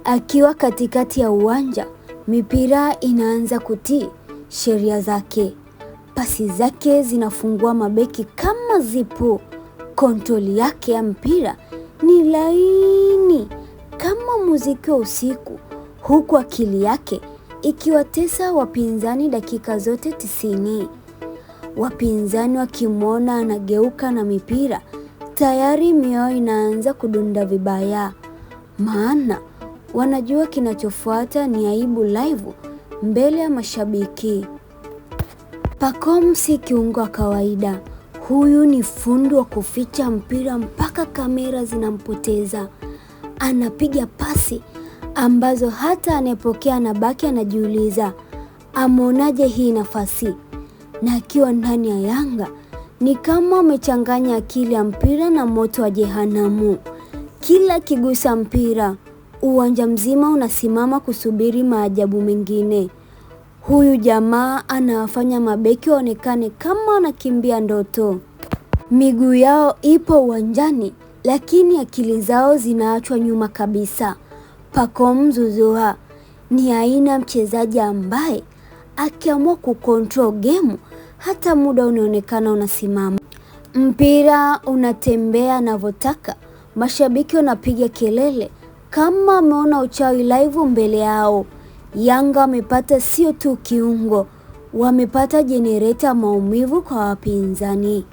Akiwa katikati ya uwanja, mipira inaanza kutii sheria zake. Pasi zake zinafungua mabeki kama zipo. Kontroli yake ya mpira ni laini kama muziki wa usiku, huku akili yake ikiwatesa wapinzani dakika zote 90. Wapinzani wakimwona anageuka na mipira, tayari mioyo inaanza kudunda vibaya, maana wanajua kinachofuata ni aibu live mbele ya mashabiki. Pacome si kiungo wa kawaida. Huyu ni fundi wa kuficha mpira mpaka kamera zinampoteza. Anapiga pasi ambazo hata anayepokea anabaki anajiuliza, ameonaje hii nafasi? Na akiwa ndani ya Yanga ni kama amechanganya akili ya mpira na moto wa jehanamu. Kila kigusa mpira, uwanja mzima unasimama kusubiri maajabu mengine. Huyu jamaa anawafanya mabeki waonekane kama wanakimbia ndoto. Miguu yao ipo uwanjani, lakini akili zao zinaachwa nyuma kabisa. Pacome Zouzoua ni aina mchezaji ambaye akiamua kucontrol game, hata muda unaonekana unasimama. Mpira unatembea anavyotaka, mashabiki wanapiga kelele kama wameona uchawi live mbele yao. Yanga wamepata sio tu kiungo, wamepata jenereta maumivu kwa wapinzani.